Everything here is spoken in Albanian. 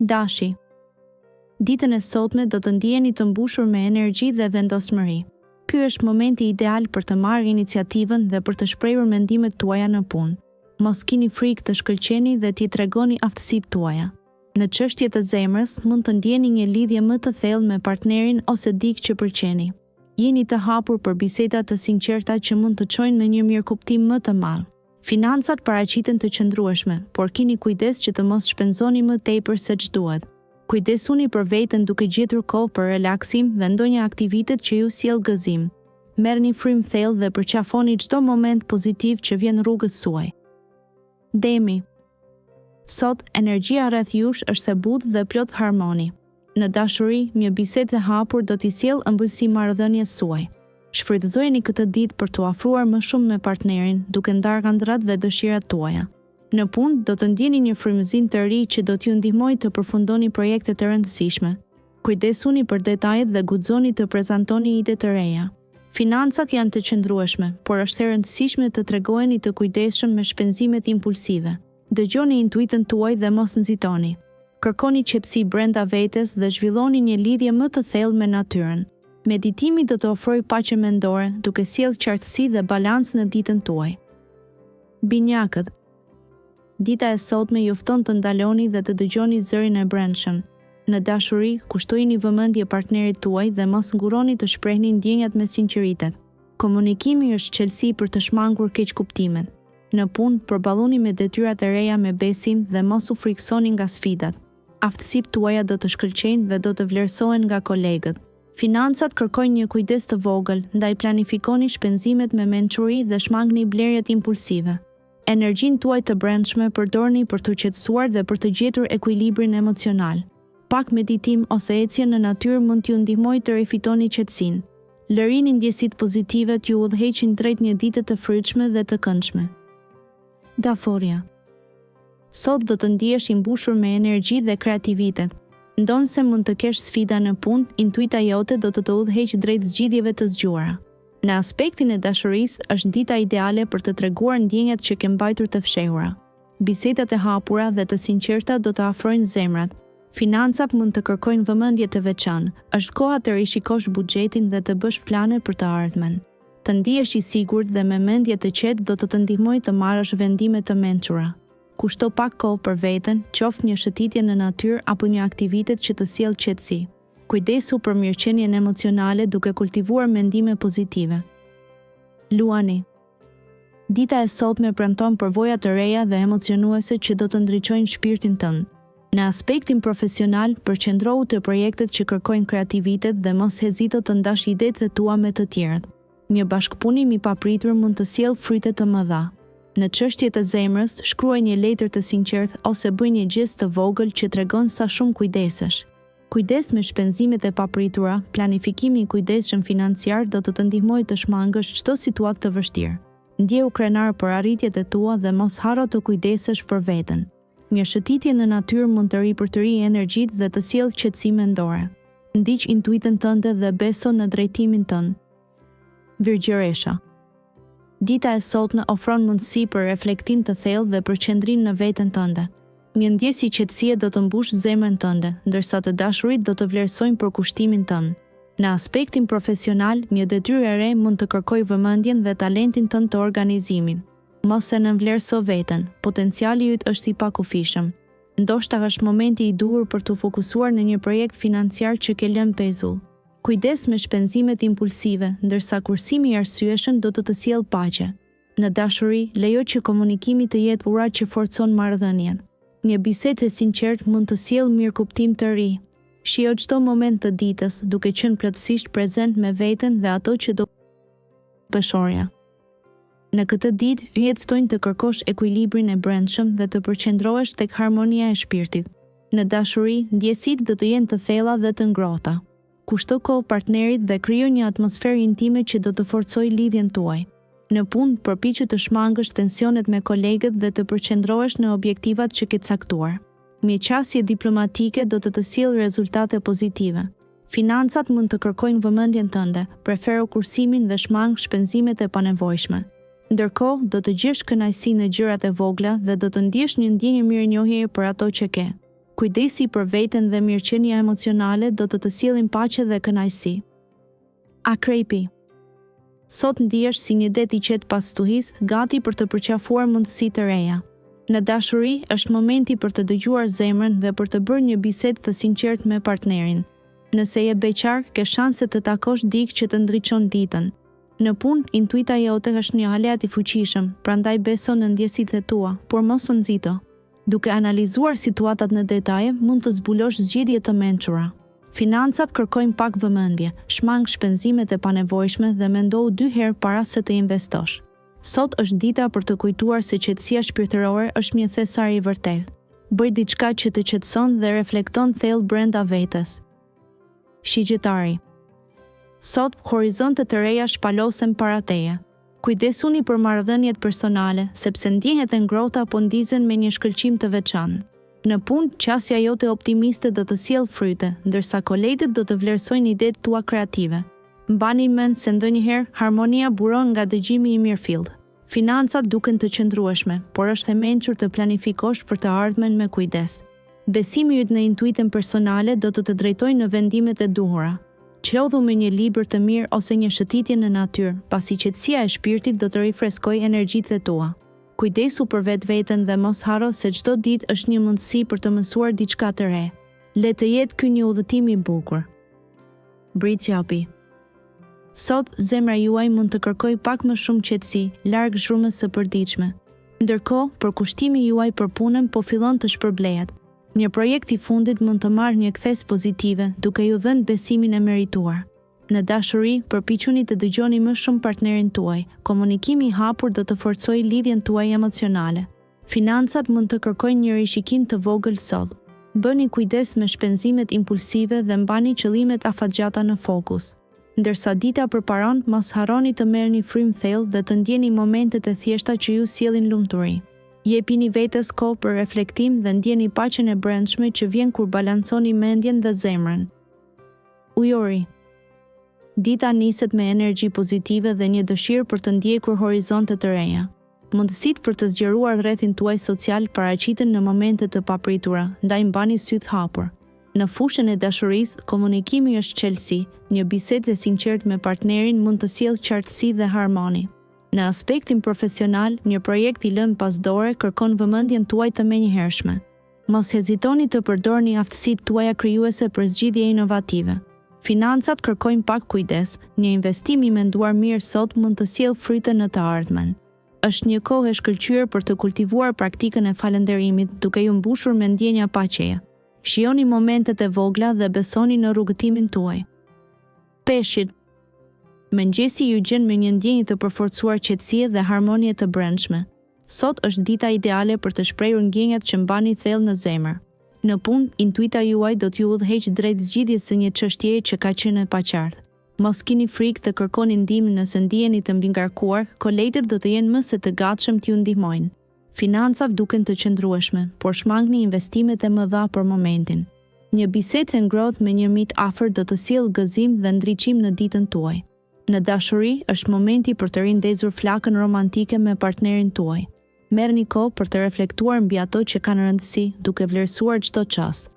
Dashi. Ditën e sotme do të ndjeni të mbushur me energji dhe vendosmëri. Ky është momenti ideal për të marrë iniciativën dhe për të shprehur mendimet tuaja në punë. Mos kini frikë të shkëlqeni dhe t'i tregoni aftësitë tuaja. Në çështje të zemrës, mund të ndjeni një lidhje më të thellë me partnerin ose dikë që pëlqeni. Jeni të hapur për biseda të sinqerta që mund të çojnë në një mirëkuptim më të madh. Financat paraqiten të qëndrueshme, por kini kujdes që të mos shpenzoni më tepër se ç'duhet. Kujdesuni për veten duke gjetur kohë për relaksim dhe ndonjë aktivitet që ju sjell gëzim. Merrni frym thellë dhe përqafoni çdo moment pozitiv që vjen rrugës suaj. Demi. Sot, energjia rreth jush është e butë dhe plot harmoni. Në dashuri, një bisedë e hapur do t'i sjellë ëmbëlsi marrëdhënies suaj. Shfrytëzojeni këtë ditë për t'u afruar më shumë me partnerin, duke ndarë ëndrat dhe dëshirat tuaja. Në punë, do të ndjeni një frymëzim të ri që do t'ju ndihmojë të përfundoni projekte të rëndësishme. Kujdesuni për detajet dhe guxoni të prezantoni ide të reja. Financat janë të qëndrueshme, por është e rëndësishme të tregoheni të kujdesshëm me shpenzimet impulsive. Dëgjoni intuitën tuaj dhe mos nxitoni. Kërkoni qetësi brenda vetes dhe zhvilloni një lidhje më të thellë me natyrën. Meditimi do të ofrojë paqe mendore, duke sjellë qartësi dhe balans në ditën tuaj. Binjakët. Dita e sotme ju fton të ndaloni dhe të dëgjoni zërin e brendshëm. Në dashuri, kushtojini vëmendje partnerit tuaj dhe mos nguroni të shprehni ndjenjat me sinqeritet. Komunikimi është çelësi për të shmangur keqkuptimet. Në punë, përballoni me detyrat e reja me besim dhe mos u friksoni nga sfidat. Aftësitë tuaja do të shkëlqejnë dhe do të vlerësohen nga kolegët. Financat kërkojnë një kujdes të vogël, ndaj planifikoni shpenzimet me mençuri dhe shmangni blerjet impulsive. Energjinë tuaj të brendshme përdorni për të qetësuar dhe për të gjetur ekuilibrin emocional. Pak meditim ose ecje në natyrë mund t'ju ndihmojë të rifitoni qetësinë. Lërini ndjesitë pozitive t'ju udhëheqin drejt një dite të frytshme dhe të këndshme. Daforia. Sot do të ndihesh i mbushur me energji dhe kreativitet. Ndonse mund të kesh sfida në punë, intuita jote do të udhëheqë drejt zgjidhjeve të zgjuara. Në aspektin e dashurisë, është dita ideale për të treguar ndjenjat që ke mbajtur të fshehura. Bisedat e hapura dhe të sinqerta do të afrojnë zemrat. Financat mund të kërkojnë vëmendje të veçantë. Është koha të rishikosh buxhetin dhe të bësh plane për të ardhmen. Të ndihesh i sigurt dhe me mendje të qetë do të ndihmojë të marrësh vendime të mençura. Kushto pak kohë për veten, qoftë një shëtitje në natyrë apo një aktivitet që të sjellë qetësi. Kujdesu për mirëqenien emocionale duke kultivuar mendime pozitive. Luani. Dita e sotme premton përvoja të reja dhe emocionuese që do të ndriçojnë shpirtin tënd. Në aspektin profesional, përqendrohu te projektet që kërkojnë kreativitet dhe mos hezito të ndash idetë tua me të tjerët. Një bashkëpunim i papritur mund të sjellë fryte të mëdha. Në çështje të zemrës, shkruaj një letër të sinqertë ose bëj një gjest të vogël që tregon sa shumë kujdesesh. Kujdes me shpenzimet e papritura, planifikimi i kujdesshëm financiar do të ndihmojë të shmangësh çdo situatë të vështirë. Ndjehu krenar për arritjet e tua dhe mos harro të kujdesesh për veten. Një shëtitje në natyrë mund të ripërtërijë energjitë dhe të sjellë qetësi mendore. Ndiq intuitën tënde dhe beso në drejtimin tënd. Virgjëresha. Dita e sotme ofron mundësi për reflektim të thellë dhe për qëndrim në veten tënde. Një ndjesë qetësie do të mbush zemrën tënde, ndërsa të dashurit do të vlerësojnë përkushtimin tënd. Në aspektin profesional, një detyrë e re mund të kërkojë vëmendjen dhe talentin tënd të organizimit. Mos e nënvlerëso veten, potenciali yt është i pakufishëm. Ndoshta është momenti i duhur për të fokusuar në një projekt financiar që ke lënë pezull. Kujdes me shpenzimet impulsive, ndërsa kursimi i arsyeshëm do të sjellë paqe. Në dashuri, lejo që komunikimi të jetë ura që forcon marrëdhënien. Një bisedë e sinqertë mund të sjellë mirëkuptim të ri. Shijo çdo moment të ditës, duke qenë plotësisht prezent me veten dhe ato që do pëshorja. Në këtë ditë, mjetstojnë të kërkosh ekuilibrin e brendshëm dhe të përqendrohesh tek harmonia e shpirtit. Në dashuri, ndjesitë do të jenë të thella dhe të ngrohta. Kushto kohë partnerit dhe krijo një atmosferë intime që do të forcojë lidhjen tuaj. Në punë, përpiqu të shmangësh tensionet me kolegët dhe të përqendrohesh në objektivat që ke caktuar. Mjeqasje diplomatike do të sjellë rezultate pozitive. Financat mund të kërkojnë vëmendjen tënde, prefero kursimin dhe shmang shpenzimet e panevojshme. Ndërkohë, do të gjesh kënaqësi në gjërat e vogla dhe do të ndjesh një ndjenjë mirënjohjeje për ato që ke. Kujdesi për veten dhe mirëqenia emocionale do të sjellin paqe dhe kënaqësi. Akrepi. Sot ndihesh si një det I qetë pas stuhis, gati për të përqafuar mundësi të reja. Në dashuri është momenti për të dëgjuar zemrën dhe për të bërë një bisedë të sinqertë me partnerin. Nëse je beqar, ke shanse të takosh dikë që të ndriçon ditën. Në punë, intuita jote është një aleat I fuqishëm, prandaj beso në ndjesitë tua, por mos u nxito. Duke analizuar situatat në detaje, mund të zbulosh zgjedhje të mençura. Financat kërkojnë pak vëmendje, shmang shpenzimet e panevojshme dhe mendohu 2 herë para se të investosh. Sot është dita për të kujtuar se qetësia shpirtërore është një thesar I vërtetë. Bëj diçka që të qetëson dhe reflekton thellë brenda vetes. Shigjetari. Sot horizonte të reja shpalosen para teje. Kujdesuni për marrëdhëniet personale, sepse ndjenjat e ngrohta po ndizen me një shkëlqim të veçantë. Në punë, qasja jote optimiste do të sjellë fryte, ndërsa kolegët do të vlerësojnë idetë tua kreative. Mbani mend se ndonjëherë harmonia buron nga dëgjimi I mirëfillt. Financat duken të qëndrueshme, por është e mençur të planifikosh për të ardhmen me kujdes. Besimi yt në intuitën personale do të drejtojë në vendimet e duhura. Qlodhu me një libër të mirë ose një shëtitje në natyrë, pasi qetësia e shpirtit do të rifreskojë energjitë tua. Kujdesu për vetveten dhe mos harro se çdo ditë është një mundësi për të mësuar diçka të re. Le të jetë ky një udhëtim I bukur. Britsjapi. Sot zemra juaj mund të kërkojë pak më shumë qetësi, larg zhrumës së përditshme. Ndërkohë, përkushtimi juaj për punën po fillon të shpërblehet. Një projekt I fundit mund të marrë një kthes pozitive, duke ju dhënë besimin e merituar. Në dashuri, përpiquni të dëgjoni më shumë partnerin tuaj. Komunikimi I hapur do të forcojë lidhjen tuaj emocionale. Financat mund të kërkojnë një rishikim të vogël sot. Bëni kujdes me shpenzimet impulsive dhe mbani qëllimet afatgjata në fokus. Ndërsa dita përparon, mos harroni të merrni frym thellë dhe të ndjeni momentet e thjeshta që ju sjellin lumturi. Jepini vetes kohë për reflektim dhe ndjeni paqen e brendshme që vjen kur balanconi mendjen dhe zemrën. Ujori. Dita niset me energji pozitive dhe një dëshirë për të ndjekur horizonte të reja. Mundësitë për të zgjeruar rrethin tuaj social paraqiten në momente të papritura, ndaj mbani sytë hapur. Në fushën e dashurisë, komunikimi është çelësi, një bisedë e sinqertë me partnerin mund të sjellë qartësi dhe harmoni. Në aspektin profesional, një projekt I lënë pas dore kërkon vëmendjen tuaj të menjëhershme. Mos hezitoni të përdorni aftësitë tuaja krijuese për zgjidhje inovative. Financat kërkojnë pak kujdes, një investim I menduar mirë sot mund të sjellë fryte në të ardhmen. Është një kohë e shkëlqyer për të kultivuar praktikën e falënderimit, duke ju mbushur me ndjenja paqeje. Shijoni momentet e vogla dhe besoni në rrugëtimin tuaj. Peshqit. Mëngjesi ju gjen me një ndjenjë të përforcuar qetësie dhe harmonie të brendshme. Sot është dita ideale për të shprehur ndjenjat që mbani thellë në zemër. Në punë, intuita juaj do t'ju udhëheqë drejt zgjidhjes së një çështjeje që ka qenë e paqartë. Mos keni frikë të kërkoni ndihmë nëse ndiheni të mbingarkuar, kolegët do të jenë më se të gatshëm t'ju ndihmojnë. Financat duken të qëndrueshme, por shmangni investimet e mëdha për momentin. Një bisedë e ngrohtë me një mit afër do të sjellë gëzim dhe ndriçim në ditën tuaj. Në dashuri është momenti për të rindezur flakën romantike me partnerin tuaj. Merrni kohë për të reflektuar mbi ato që kanë rëndësi, duke vlerësuar çdo çast.